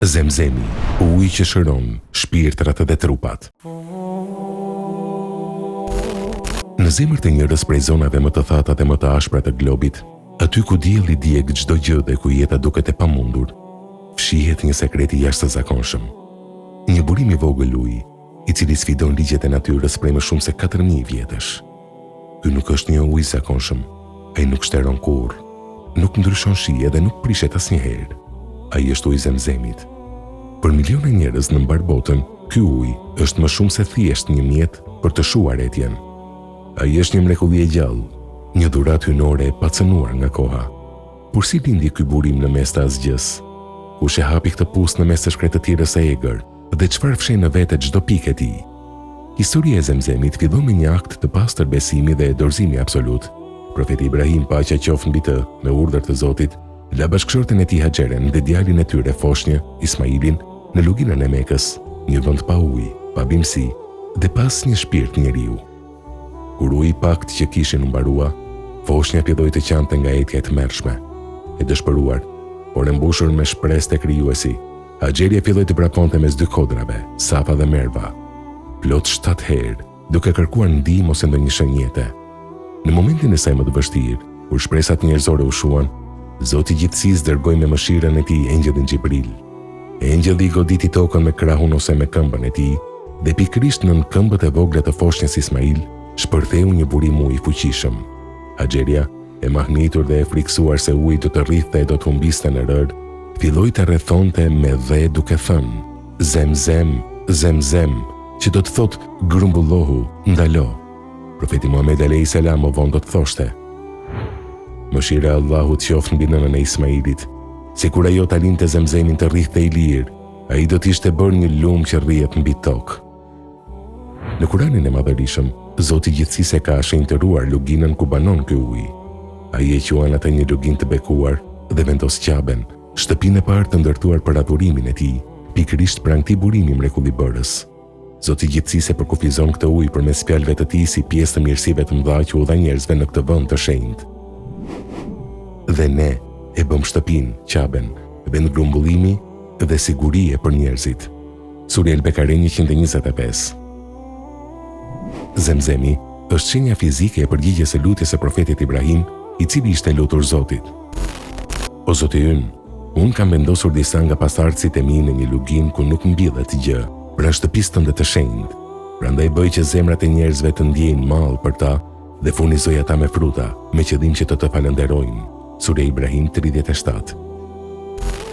Zemzemi, uji që shëron shpirtrat dhe trupat. Në zemër të njërës prej zonave më të thata dhe më të ashpra të globit, aty ku dielli djeg çdo gjë dhe ku jeta duket e pamundur, fshihet një sekreti jashtëzakonshëm. Një burim i vogël uji, i cili sfidon ligjet e natyrës prej më shumë se 4000 vjetësh. Ky nuk është një ujë zakonshëm, ai nuk shteron kurrë, nuk ndryshon shije dhe nuk prishet asnjëherë. Ai është uji Zemzemit. Për miliona njerëz në mbar botën, ky ujë është më shumë se thjesht një mjet për të shuar etjen. Ai është një mrekulli e gjallë, një dhuratë hynore e pacënuar nga koha. Por si lindi ky burim në mes të asgjës? Kush e hapi këtë pusë në mes të shkretëtirës së egër dhe çfarë fshin në vete çdo pikë e tij? Historia e Zemzemit fillon me një akt të pastër besimi dhe dorëzimi absolut. Profeti Ibrahim, paqja qoftë mbi të, me urdhër të Zotit, la bashkëshorten e tij Haxheren dhe djalin e tyre foshnjë, Ismailin, në luginën e Mekës, një vend pa ujë, pa bimësi dhe pas një shpirt njeriu. Kur uji i pakt që kishin u mbarua, foshnja filloi të qante nga etja e tmerrshme. E dëshpëruar, por e mbushur me shpresë të krijuesi, Haxheria filloi të brakonte mes dy kodrave, Safa dhe Merva, plot 7 herë, duke kërkuar ndihmë ose ndonjë shënjete. Në momentin e saj më të vështirë, kur shpresat njerëzore u shuan, Zoti i Gjithësisë dërgoi me mëshirën e tij engjëllin Xhibril. Engjëlli goditi tokën me krahun ose me këmbën e tij, dhe pikërisht nën këmbët e vogla të foshnjës Ismail shpërtheu një burim uji fuqishëm. Haxheria, e mahnitur dhe e friksuar se uji do të rrithte e do të humbiste në rër, filloi të rrethonte me dhe duke thënë: Zemzem, Zemzem, që do të thotë grumbullohu, ndalo. Profeti Muhammed a.s. më vonë do të thoshte: Mëshira e Allahut qoftë mbi nënën e Ismailit, se kur ajo ta linte Zemzemin të rrihte i lirë, ai do të ishte bërë një lumë që rrihet mbi tokë. Në Kuranin e Madhërisëm, Zoti i Gjithësisë e ka shenjtëruar luginën ku banon ky ujë. Ai e quan atë një luginë të bekuar dhe vendos Qaben, shtëpinë e parë të ndërtuar për adhurimin e tij, pikërisht pranë këtij burimi mrekullibërës. Zoti i Gjithësisë e përkufizon këtë ujë përmes fjalëve të tij si pjesë të mirësive të mëdha që u dha njerëzve në këtë vend të shenjtë. Dhe ne e bëm shtëpinë, Qaben, vend grumbullimi dhe sigurie për njerëzit. Surja El-Bekare 125. Zemzemi është shenja fizike e përgjigjes së lutjes së profetit Ibrahim, i cili ishte lutur Zotit: O Zoti ynë, unë kam vendosur disa nga pasardhësit e mi në një luginë ku nuk mbyllet gjë, pranë shtëpisë tënde të shenjtë. Prandaj bëj që zemrat e njerëzve të ndjejnë mall për ta dhe furnizoj ata me fruta, me qëllim që të falenderojnë. Surja Ibrahim 37.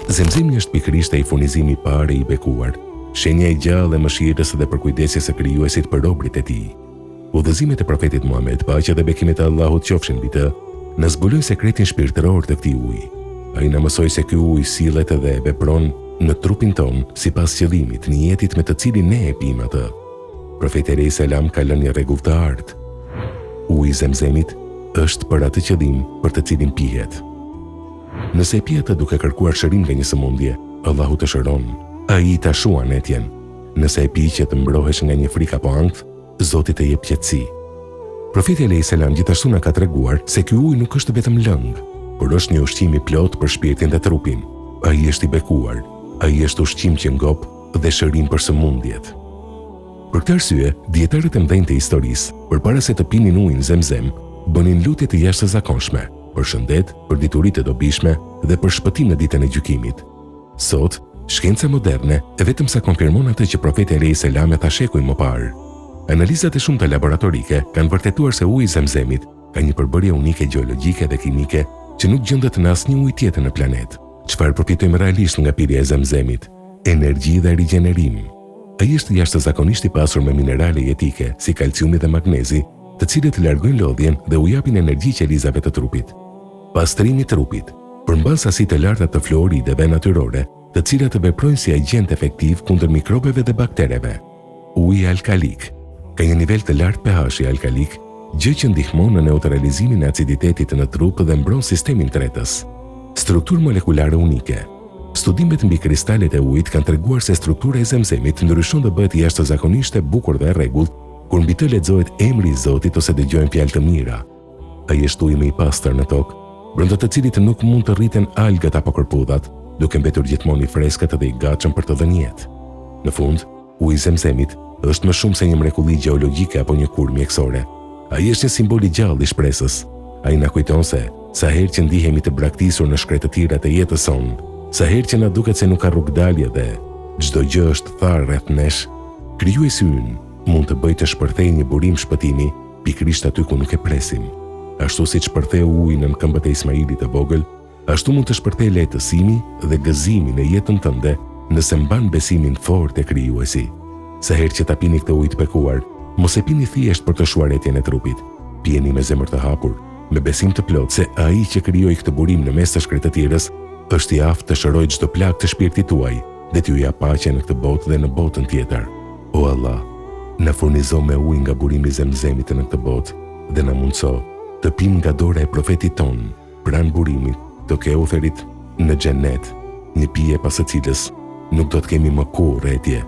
Zemzemi është pikërisht ai furnizimi i parë i bekuar, shenja e gjallë e mëshirës dhe përkujdesjes së krijuesit për robërit e tij. Udhëzimet e profetit Muhammed, paqja dhe bekimet e Allahut qofshin mbi të, na zbulojnë sekretin shpirtëror të këtij uji. Ai na mësoi se ky ujë sillet dhe vepron në trupin ton sipas qëllimit, niyetit me të cilin ne e pim atë. Profeti alayhis salam ka lënë një rregull të artë: uji i Zemzemit është për atë qëllim për të cilin pihet. Nëse e pi atë duke kërkuar shërim nga një sëmundje, Allahu të shëron, ai ta shuan etjen. Nëse e pi që të mbrohesh nga një frikë apo ankth, Zoti të jep qetësi. Profeti alayhis salam gjithashtu na ka treguar se ky ujë nuk është vetëm lëng, por është një ushqim i plot për shpirtin dhe trupin. Ai është i bekuar, ai është ushqim që ngop dhe shërim për sëmundjet. Për këtë arsye, dietarët e mëdhenj të historisë, përpara se të pinin ujin Zemzem, bënin lutje të jashtëzakonshme për shëndet, për dituri të dobishme dhe për shpëtim në ditën e gjykimit. Sot, shkenca moderne e vetëm sa konfirmon atë që profeti alayhis salam e tha shekuj më parë. Analizat e shumta laboratorike kanë vërtetuar se uji i Zemzemit ka një përbërje unike gjeologjike dhe kimike që nuk gjendet në asnjë ujë tjetër në planet. Çfarë përfitojmë realisht nga pirja e Zemzemit? Energji dhe rigjenerim. Ai është jashtëzakonisht i pasur me minerale jetike si kalciumi dhe magnezi, të cilët largojnë lodhjen dhe u japin energji qelizave të trupit. Pastrimi i trupit përmban sasi të larta të fluorideve natyrore, të cilat veprojnë si agent efektiv kundër mikrobeve dhe baktereve. Uji alkalik ka një nivel të lartë pH-i alkalik, gjë që ndihmon në neutralizimin e aciditetit në trup dhe mbron sistemin tretës. Strukturë molekulare unike. Studimet mbi kristalet e ujit kanë treguar se struktura e Zemzemit ndryshon dhe bëhet jashtëzakonisht e bukur dhe e rregullt kur mbi të lexohet emri i Zotit ose dëgjohen fjalë të mira. Ai është uji më i pastër në tokë, brenda të cilit nuk mund të rriten algat apo kërpudhat, duke mbetur gjithmonë i freskët dhe i gatshëm për të dhënë jetë. Në fund, uji i Zemzemit është më shumë se një mrekulli gjeologjike apo një kurrë mjekësore. Ai është një simbol i gjallë i shpresës. Ai na kujton se sa herë që ndihemi të braktisur në shkretëtirat e jetës sonë, sa herë që na duket se nuk ka rrugdalje dhe çdo gjë është tharë rreth nesh, krijuesi ynë mund të bëjë të shpërthejë një burim shpëtimi pikërisht aty ku nuk e presim. Ashtu siç shpërtheu uji në këmbët e Ismailit të vogël, ashtu mund të shpërthejë lehtësimi dhe gëzimi në jetën tënde nëse mban besimin fort e krijuesi. Sa herë që ta pini këtë ujë të bekuar, mos e pini thjesht për të shuar etjen e trupit. Pijeni me zemër të hapur, me besim të plot se ai që krijoi këtë burim në mes të shkretëtirës është i aftë të shërojë çdo plagë të shpirtit tuaj dhe t'ju jap paqe në këtë botë dhe në botën tjetër. O Allah, na furnizo me ujë nga burimi i Zemzemit në këtë botë dhe na mundso të pim nga dora e profetit ton, pranë burimit të Keutherit në xhenet, një pije pas së cilës nuk do të kemi më kurrë etje.